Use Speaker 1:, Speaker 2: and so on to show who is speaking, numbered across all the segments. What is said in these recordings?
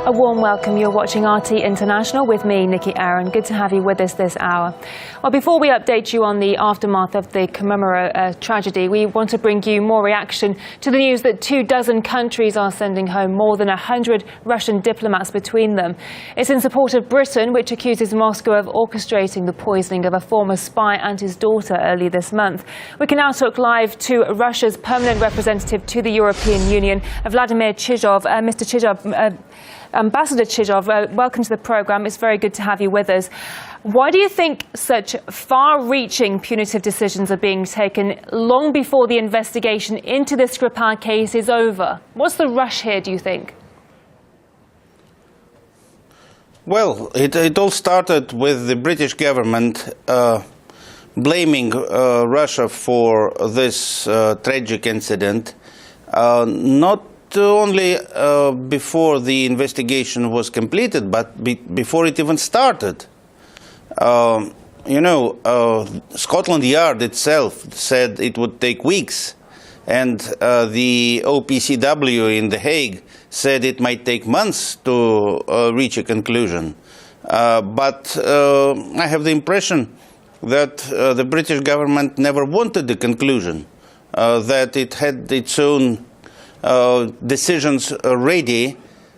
Speaker 1: A warm welcome. You're watching RT International with me, Nikki Aaron. Good to have you with us this hour. Well, before we update you on the aftermath of the Comemora tragedy, we want to bring you more reaction to the news that 24 countries are sending home more than 100 Russian diplomats between them. It's in support of Britain, which accuses Moscow of orchestrating the poisoning of a former spy and his daughter early this month. We can now talk live to Russia's permanent representative to the European Union, Vladimir Chizhov. Mr. Chizhov, Ambassador Chizhov, welcome to the programme. It's very good to have you with us. Why do you think such far-reaching punitive decisions are being taken long before the investigation into the Skripal case is over? What's the rush here, do you think?
Speaker 2: Well, it all started with the British government blaming Russia for this tragic incident, not only before the investigation was completed, but before it even started. Scotland Yard itself said it would take weeks, and the OPCW in The Hague said it might take months to reach a conclusion. But I have the impression that the British government never wanted the conclusion, that it had its own decisions ready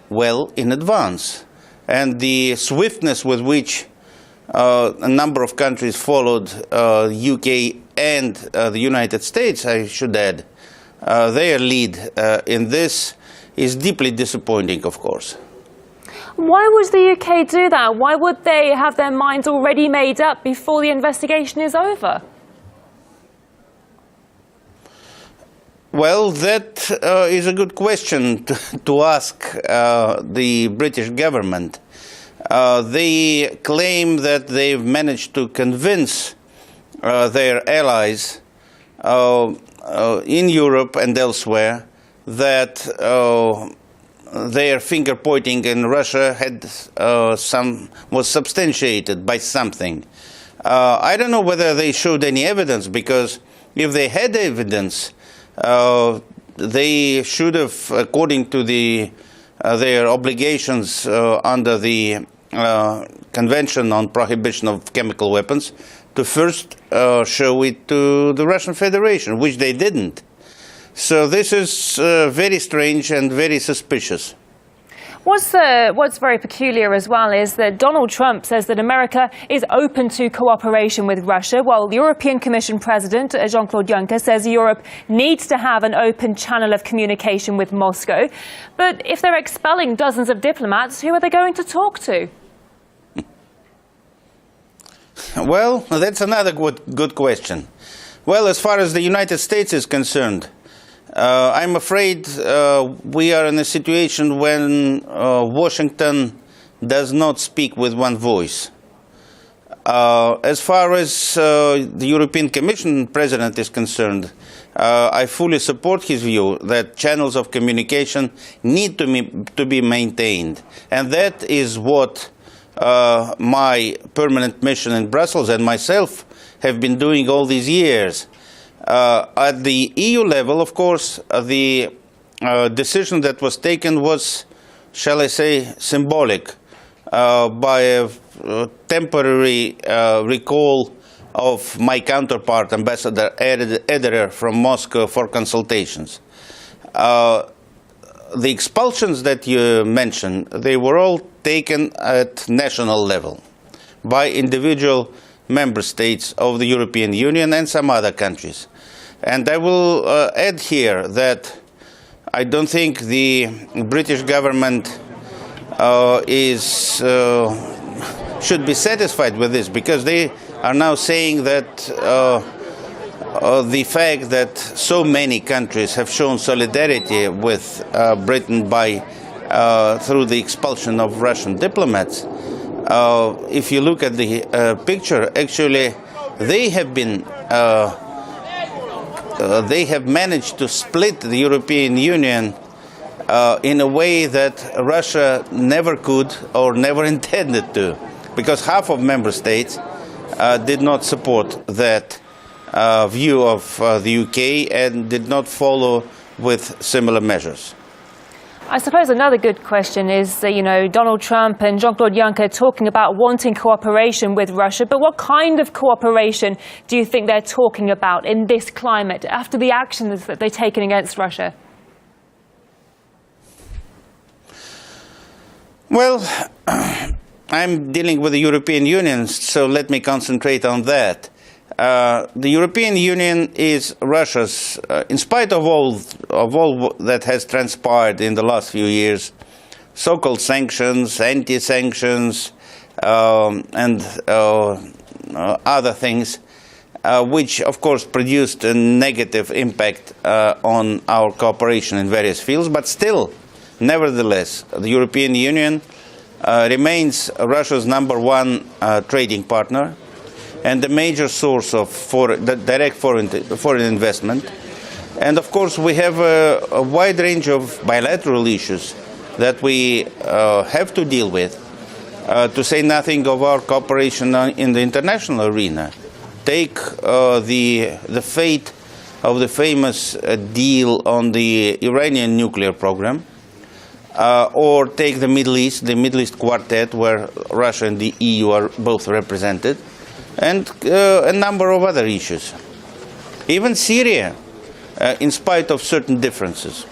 Speaker 2: well in advance. And the swiftness with which a number of countries followed, UK and the United States, I should add, their lead in this is deeply disappointing, of course.
Speaker 1: Why would the UK do that? Why would they have their minds already made up before the investigation is over?
Speaker 2: Well, that is a good question to ask the British government. They claim that they've managed to convince their allies in Europe and elsewhere that their finger-pointing in Russia was substantiated by something. I don't know whether they showed any evidence, because if they had evidence, they should have, according to their obligations under the Convention on Prohibition of Chemical Weapons, to first show it to the Russian Federation, which they didn't. So this is very strange and very suspicious.
Speaker 1: What's very peculiar as well is that Donald Trump says that America is open to cooperation with Russia, while the European Commission President Jean-Claude Juncker says Europe needs to have an open channel of communication with Moscow. But if they're expelling dozens of diplomats, who are they going to talk to?
Speaker 2: Well, that's another good question. Well, as far as the United States is concerned, I'm afraid we are in a situation when Washington does not speak with one voice. As far as the European Commission President is concerned, I fully support his view that channels of communication need to be maintained. And that is what my permanent mission in Brussels and myself have been doing all these years. At the EU level, of course, the decision that was taken was, shall I say, symbolic, by a temporary recall of my counterpart, Ambassador Ederer, from Moscow for consultations. The expulsions that you mentioned, they were all taken at national level by individual member states of the European Union and some other countries. And I will add here that I don't think the British government should be satisfied with this, because they are now saying that the fact that so many countries have shown solidarity with Britain through the expulsion of Russian diplomats, if you look at the picture, actually they have managed to split the European Union in a way that Russia never could or never intended to, because half of member states did not support that view of the UK and did not follow with similar measures.
Speaker 1: I suppose another good question is, Donald Trump and Jean-Claude Juncker talking about wanting cooperation with Russia, but what kind of cooperation do you think they're talking about in this climate after the actions that they've taken against Russia?
Speaker 2: Well, I'm dealing with the European Union, so let me concentrate on that. The European Union is Russia's, in spite of all that has transpired in the last few years, so-called sanctions, anti-sanctions, and other things, which of course produced a negative impact on our cooperation in various fields, but still, nevertheless, the European Union remains Russia's #1 trading partner and a major source of direct foreign investment. And of course we have a wide range of bilateral issues that we have to deal with, to say nothing of our cooperation in the international arena. Take the fate of the famous deal on the Iranian nuclear program, or take the Middle East Quartet, where Russia and the EU are both represented, and a number of other issues. Even Syria, in spite of certain differences.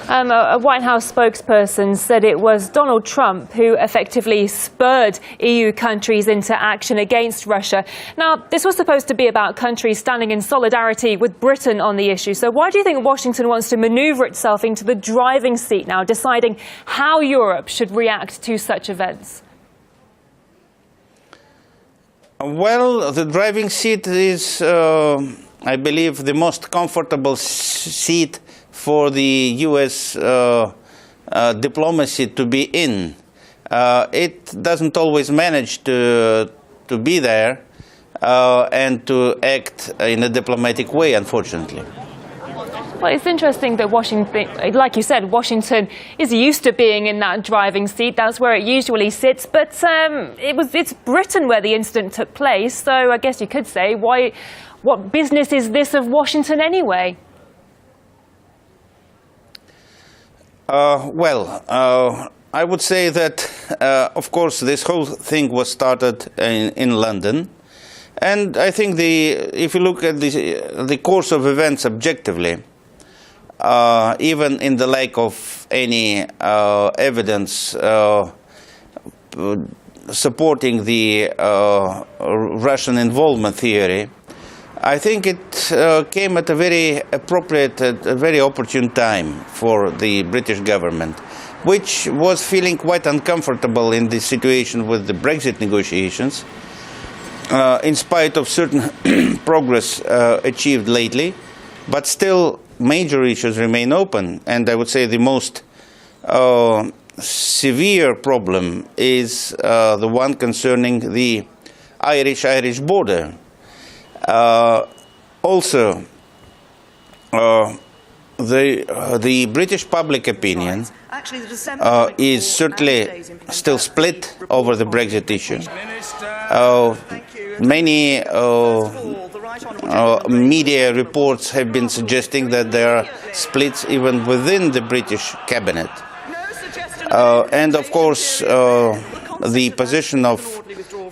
Speaker 1: A White House spokesperson said it was Donald Trump who effectively spurred EU countries into action against Russia. Now, this was supposed to be about countries standing in solidarity with Britain on the issue. So why do you think Washington wants to maneuver itself into the driving seat now, deciding how Europe should react to such events?
Speaker 2: Well, the driving seat is, I believe, the most comfortable seat for the U.S. Diplomacy to be in. It doesn't always manage to be there and to act in a diplomatic way, unfortunately.
Speaker 1: Well, it's interesting that Washington, like you said, Washington is used to being in that driving seat. That's where it usually sits. But it's Britain where the incident took place. So I guess you could say, what business is this of Washington anyway?
Speaker 2: I would say that, of course, this whole thing was started in London. And I think if you look at the course of events objectively, even in the lack of any evidence supporting the Russian involvement theory, I think it came at a very appropriate, a very opportune time for the British government, which was feeling quite uncomfortable in the situation with the Brexit negotiations, in spite of certain progress achieved lately, but still major issues remain open. And I would say the most severe problem is the one concerning the Irish border. Also, the British public opinion is certainly still split over the Brexit issue. Many media reports have been suggesting that there are splits even within the British cabinet. And of course, the position of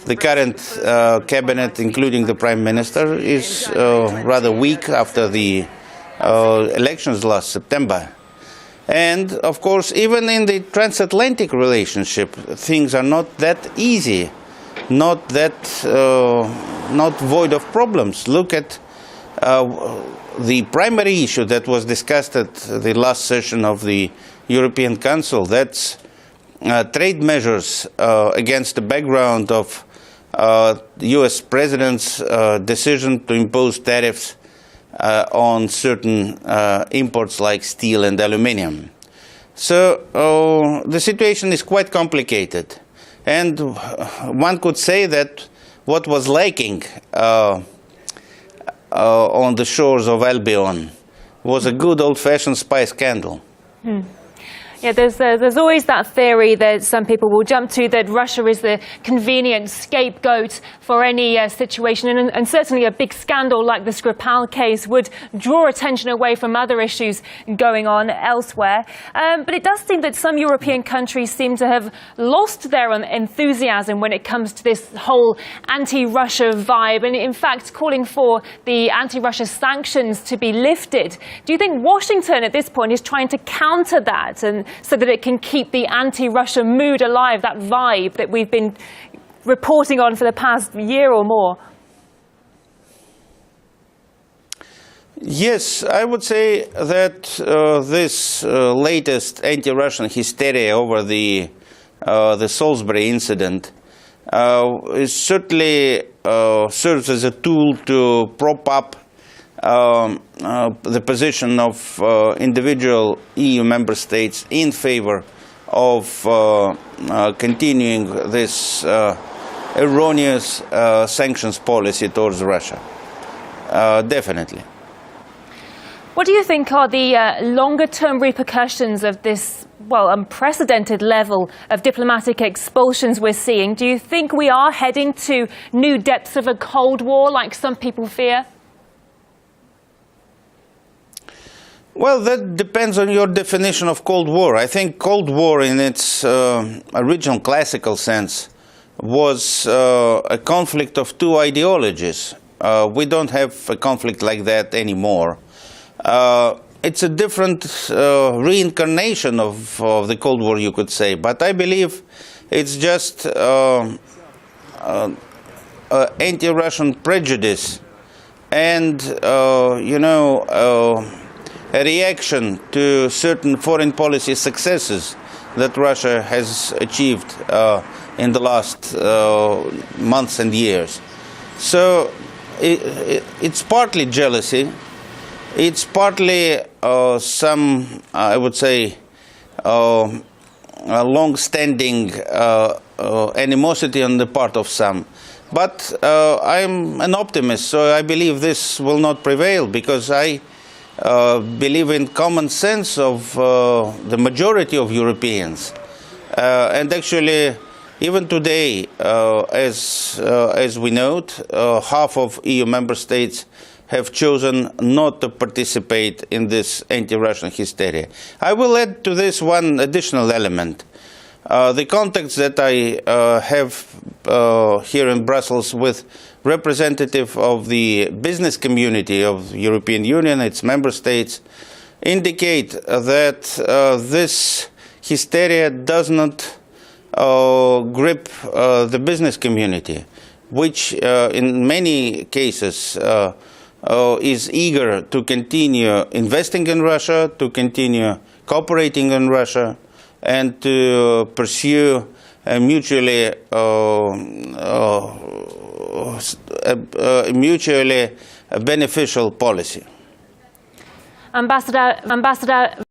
Speaker 2: the current cabinet, including the Prime Minister, is rather weak after the elections last September. And of course, even in the transatlantic relationship, things are not that easy, not void of problems. Look at the primary issue that was discussed at the last session of the European Council. That's trade measures against the background of the US President's decision to impose tariffs on certain imports like steel and aluminium. So the situation is quite complicated. And one could say that what was lacking on the shores of Albion was a good old-fashioned spy scandal.
Speaker 1: Yeah, there's always that theory that some people will jump to that Russia is the convenient scapegoat for any situation, and certainly a big scandal like the Skripal case would draw attention away from other issues going on elsewhere. But it does seem that some European countries seem to have lost their enthusiasm when it comes to this whole anti-Russia vibe, and in fact calling for the anti-Russia sanctions to be lifted. Do you think Washington at this point is trying to counter that, and so that it can keep the anti-Russia mood alive, that vibe that we've been reporting on for the past year or more?
Speaker 2: Yes, I would say that this latest anti-Russian hysteria over the Salisbury incident is certainly serves as a tool to prop up the position of individual EU member states in favor of continuing this erroneous sanctions policy towards Russia. Definitely.
Speaker 1: What do you think are the longer-term repercussions of this, well, unprecedented level of diplomatic expulsions we're seeing? Do you think we are heading to new depths of a Cold War, like some people fear?
Speaker 2: Well, that depends on your definition of Cold War. I think Cold War, in its original classical sense, was a conflict of two ideologies. We don't have a conflict like that anymore. It's a different reincarnation of the Cold War, you could say. But I believe it's just anti-Russian prejudice and, a reaction to certain foreign policy successes that Russia has achieved in the last months and years. So it's partly jealousy, it's partly some, I would say, long-standing animosity on the part of some. But I'm an optimist, so I believe this will not prevail, because I believe in common sense of the majority of Europeans. And actually, even today, as we note, half of EU member states have chosen not to participate in this anti-Russian hysteria. I will add to this one additional element. The contacts that I have here in Brussels with representative of the business community of the European Union, its member states, indicate that this hysteria does not grip the business community, which in many cases is eager to continue investing in Russia, to continue cooperating in Russia, and to pursue a mutually beneficial policy.
Speaker 1: Ambassador